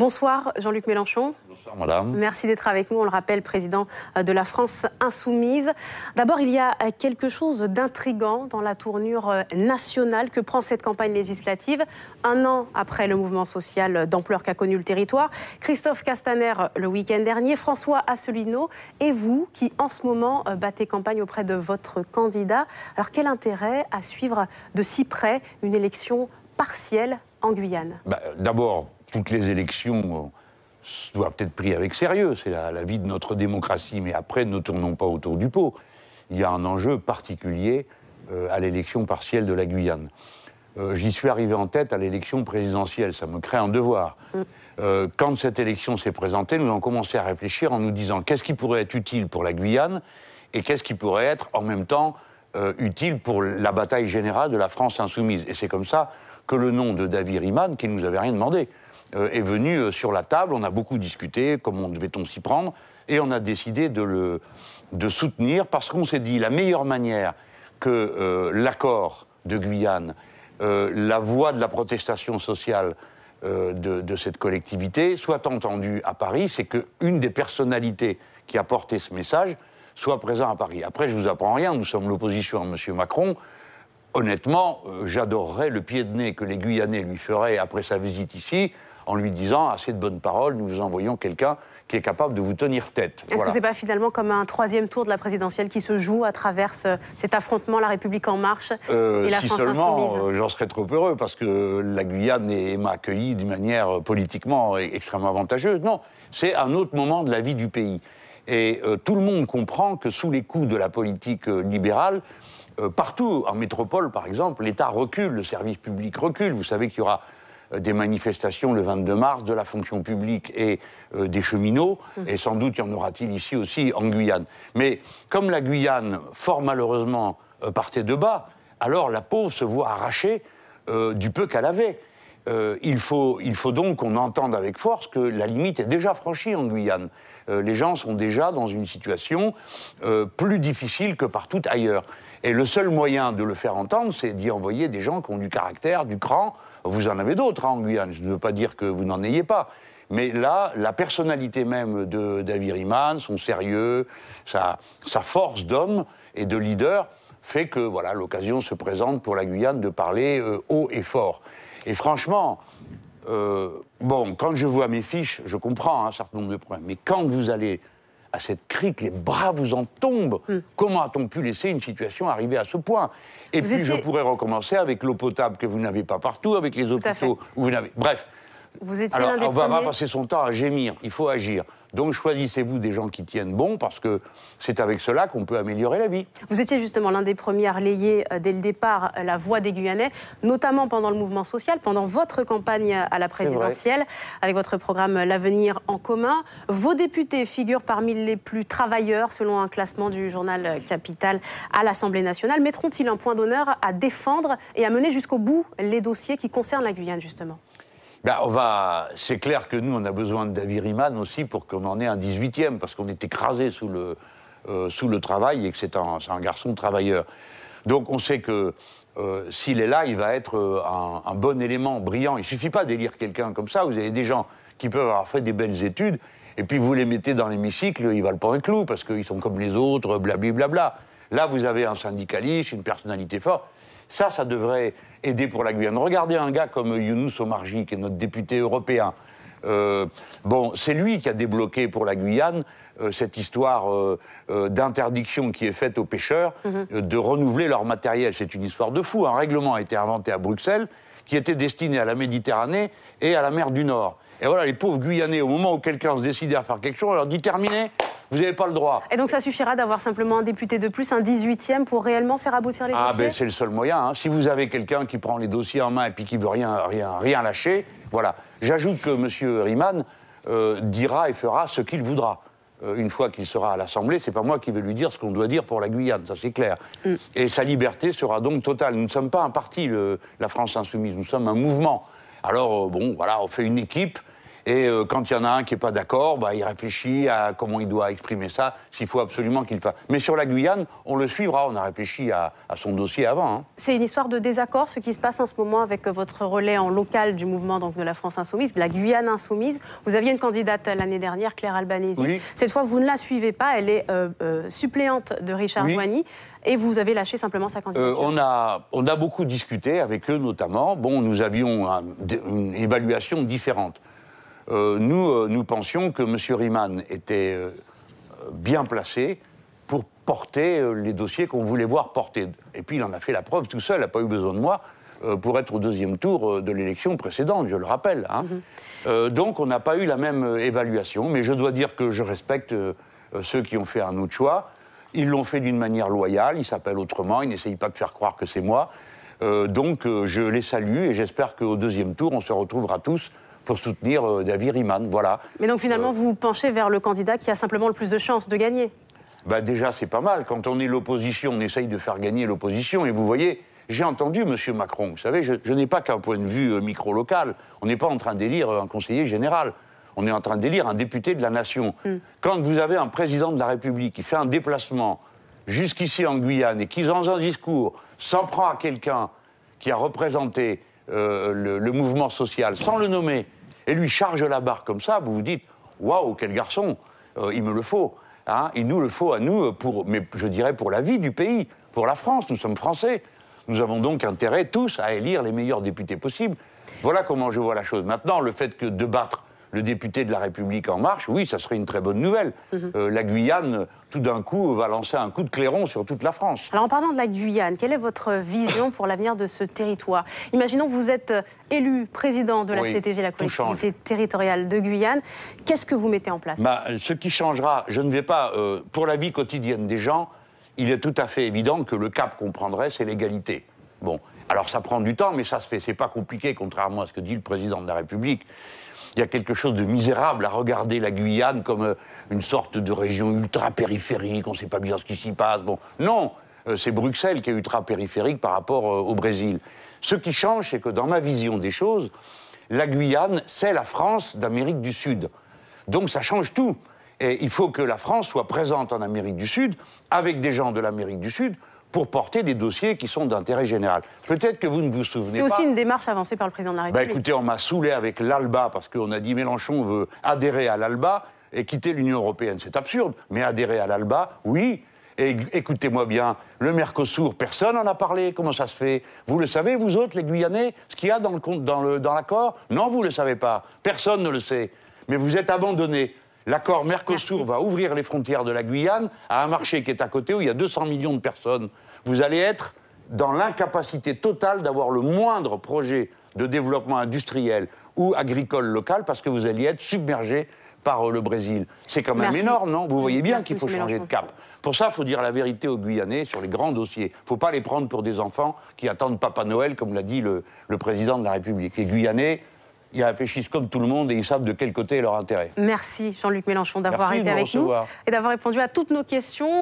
Bonsoir Jean-Luc Mélenchon. Bonsoir madame. Merci d'être avec nous, on le rappelle, président de la France Insoumise. D'abord, il y a quelque chose d'intriguant dans la tournure nationale que prend cette campagne législative. Un an après le mouvement social d'ampleur qu'a connu le territoire, Christophe Castaner le week-end dernier, François Asselineau et vous qui en ce moment battez campagne auprès de votre candidat. Alors quel intérêt à suivre de si près une élection partielle en Guyane? D'abord, toutes les élections doivent être prises avec sérieux. C'est la vie de notre démocratie. Mais après, ne tournons pas autour du pot. Il y a un enjeu particulier à l'élection partielle de la Guyane. J'y suis arrivé en tête à l'élection présidentielle. Ça me crée un devoir. Quand cette élection s'est présentée, nous avons commencé à réfléchir en nous disant qu'est-ce qui pourrait être utile pour la Guyane et qu'est-ce qui pourrait être en même temps utile pour la bataille générale de la France insoumise. Et c'est comme ça que le nom de David Riemann, qui ne nous avait rien demandé, est venu sur la table. On a beaucoup discuté, comment devait-on s'y prendre, et on a décidé de soutenir, parce qu'on s'est dit la meilleure manière que l'accord de Guyane, la voix de la protestation sociale de cette collectivité soit entendue à Paris, c'est qu'une des personnalités qui a porté ce message soit présente à Paris. Après, je ne vous apprends rien, nous sommes l'opposition à M. Macron. Honnêtement, j'adorerais le pied de nez que les Guyanais lui feraient après sa visite ici, en lui disant assez de bonnes paroles, nous vous envoyons quelqu'un qui est capable de vous tenir tête. Est-ce que ce n'est pas finalement comme un troisième tour de la présidentielle qui se joue à travers cet affrontement, la République en marche et la France insoumise? J'en serais trop heureux, parce que la Guyane m'a accueilli d'une manière politiquement extrêmement avantageuse. Non, c'est un autre moment de la vie du pays. Et tout le monde comprend que sous les coups de la politique libérale, partout, en métropole par exemple, l'État recule, le service public recule. Vous savez qu'il y aura des manifestations le 22 mars de la fonction publique et des cheminots, et sans doute y en aura-t-il ici aussi en Guyane. Mais comme la Guyane, fort malheureusement, partait de bas, alors la pauvre se voit arrachée du peu qu'elle avait. Il faut donc qu'on entende avec force que la limite est déjà franchie en Guyane. Les gens sont déjà dans une situation plus difficile que partout ailleurs. Et le seul moyen de le faire entendre, c'est d'y envoyer des gens qui ont du caractère, du cran. Vous en avez d'autres en Guyane, je ne veux pas dire que vous n'en ayez pas. Mais là, la personnalité même de David Riemann, son sérieux, sa force d'homme et de leader, fait que voilà, l'occasion se présente pour la Guyane de parler haut et fort. Et franchement, quand je vois mes fiches, je comprends un certain nombre de problèmes. Mais quand vous allez à cette crique, les bras vous en tombent. Comment a-t-on pu laisser une situation arriver à ce point? Et puis je pourrais recommencer avec l'eau potable que vous n'avez pas partout, avec les hôpitaux où vous n'avez... Bref. Vous étiez alors, l'un des on ne va premiers... pas passer son temps à gémir, il faut agir. Donc choisissez-vous des gens qui tiennent bon, parce que c'est avec cela qu'on peut améliorer la vie. Vous étiez justement l'un des premiers à relayer dès le départ la voix des Guyanais, notamment pendant le mouvement social, pendant votre campagne à la présidentielle, avec votre programme L'Avenir en commun. Vos députés figurent parmi les plus travailleurs, selon un classement du journal Capital à l'Assemblée nationale. Mettront-ils un point d'honneur à défendre et à mener jusqu'au bout les dossiers qui concernent la Guyane, justement? C'est clair que nous, on a besoin de David Riemann aussi pour qu'on en ait un 18e, parce qu'on est écrasé sous le travail et que c'est un garçon travailleur. Donc on sait que s'il est là, il va être un bon élément, brillant. Il ne suffit pas d'élire quelqu'un comme ça. Vous avez des gens qui peuvent avoir fait des belles études, et puis vous les mettez dans l'hémicycle, ils valent pas un clou, parce qu'ils sont comme les autres, blablabla. Là, vous avez un syndicaliste, une personnalité forte. Ça devrait aider pour la Guyane. Regardez un gars comme Younous Omarjee, qui est notre député européen. C'est lui qui a débloqué pour la Guyane cette histoire d'interdiction qui est faite aux pêcheurs de renouveler leur matériel. C'est une histoire de fou. Un règlement a été inventé à Bruxelles qui était destiné à la Méditerranée et à la mer du Nord. Et voilà, les pauvres Guyanais, au moment où quelqu'un se décidait à faire quelque chose, on leur dit terminé, vous n'avez pas le droit. Et donc ça suffira d'avoir simplement un député de plus, un 18e, pour réellement faire aboutir les dossiers? C'est le seul moyen. Hein. Si vous avez quelqu'un qui prend les dossiers en main et puis qui ne veut rien lâcher, voilà. J'ajoute que M. Riemann dira et fera ce qu'il voudra. Une fois qu'il sera à l'Assemblée, c'est pas moi qui vais lui dire ce qu'on doit dire pour la Guyane, ça c'est clair. Et sa liberté sera donc totale. Nous ne sommes pas un parti, la France Insoumise, nous sommes un mouvement. Alors, on fait une équipe. Et quand il y en a un qui n'est pas d'accord, bah, il réfléchit à comment il doit exprimer ça, s'il faut absolument qu'il le fasse. Mais sur la Guyane, on le suivra, on a réfléchi à son dossier avant. Hein. C'est une histoire de désaccord, ce qui se passe en ce moment avec votre relais en local du mouvement donc, de la France Insoumise, de la Guyane Insoumise. Vous aviez une candidate l'année dernière, Claire Albanese. Oui. Cette fois, vous ne la suivez pas, elle est suppléante de Richard Joigny. Et vous avez lâché simplement sa candidature. On a beaucoup discuté avec eux notamment. Bon, nous avions une évaluation différente. Nous pensions que M. Riemann était bien placé pour porter les dossiers qu'on voulait voir portés. Et puis il en a fait la preuve tout seul, il n'a pas eu besoin de moi pour être au deuxième tour de l'élection précédente, je le rappelle. Hein. Donc on n'a pas eu la même évaluation, mais je dois dire que je respecte ceux qui ont fait un autre choix. Ils l'ont fait d'une manière loyale, ils s'appellent autrement, ils n'essayent pas de faire croire que c'est moi. Donc je les salue et j'espère qu'au deuxième tour, on se retrouvera tous pour soutenir David Riemann, voilà. Mais donc finalement, vous penchez vers le candidat qui a simplement le plus de chances de gagner. Bah déjà, c'est pas mal. Quand on est l'opposition, on essaye de faire gagner l'opposition. Et vous voyez, j'ai entendu M. Macron. Vous savez, je n'ai pas qu'un point de vue micro-local. On n'est pas en train d'élire un conseiller général. On est en train d'élire un député de la nation. Quand vous avez un président de la République qui fait un déplacement jusqu'ici en Guyane et qui, dans un discours, s'en prend à quelqu'un qui a représenté le mouvement social, sans le nommer, et lui charge la barre comme ça, vous vous dites « Waouh, quel garçon, il me le faut hein, !» Il nous le faut à nous, mais je dirais pour la vie du pays, pour la France, nous sommes Français. Nous avons donc intérêt tous à élire les meilleurs députés possibles. Voilà comment je vois la chose. Maintenant, le fait que de battre le député de la République En Marche, oui, ça serait une très bonne nouvelle. La Guyane, tout d'un coup, va lancer un coup de clairon sur toute la France. Alors en parlant de la Guyane, quelle est votre vision pour l'avenir de ce territoire? Imaginons que vous êtes élu président de la CTG, la collectivité territoriale de Guyane. Qu'est-ce que vous mettez en place? Ce qui changera, je ne vais pas... pour la vie quotidienne des gens, il est tout à fait évident que le cap qu'on prendrait, c'est l'égalité. Bon, alors ça prend du temps, mais ça se fait. C'est pas compliqué, contrairement à ce que dit le président de la République. Il y a quelque chose de misérable à regarder la Guyane comme une sorte de région ultra-périphérique, on ne sait pas bien ce qui s'y passe. Bon, non, c'est Bruxelles qui est ultra-périphérique par rapport au Brésil. Ce qui change, c'est que dans ma vision des choses, la Guyane, c'est la France d'Amérique du Sud. Donc ça change tout. Et il faut que la France soit présente en Amérique du Sud, avec des gens de l'Amérique du Sud, pour porter des dossiers qui sont d'intérêt général. Peut-être que vous ne vous souvenez pas... C'est aussi une démarche avancée par le président de la République. Écoutez, on m'a saoulé avec l'ALBA, parce qu'on a dit Mélenchon veut adhérer à l'ALBA et quitter l'Union européenne. C'est absurde, mais adhérer à l'ALBA, oui. Et écoutez-moi bien, le Mercosur, personne n'en a parlé. Comment ça se fait? Vous le savez, vous autres, les Guyanais, ce qu'il y a dans l'accord? Non, vous ne le savez pas. Personne ne le sait. Mais vous êtes abandonnés. L'accord Mercosur va ouvrir les frontières de la Guyane à un marché qui est à côté où il y a 200 millions de personnes. Vous allez être dans l'incapacité totale d'avoir le moindre projet de développement industriel ou agricole local parce que vous alliez être submergé par le Brésil. C'est quand même énorme, non? Vous voyez bien qu'il faut changer de cap. Pour ça, il faut dire la vérité aux Guyanais sur les grands dossiers. Il ne faut pas les prendre pour des enfants qui attendent Papa Noël, comme l'a dit le président de la République. Les Guyanais, ils réfléchissent comme tout le monde et ils savent de quel côté est leur intérêt. Merci Jean-Luc Mélenchon d'avoir été avec nous et d'avoir répondu à toutes nos questions.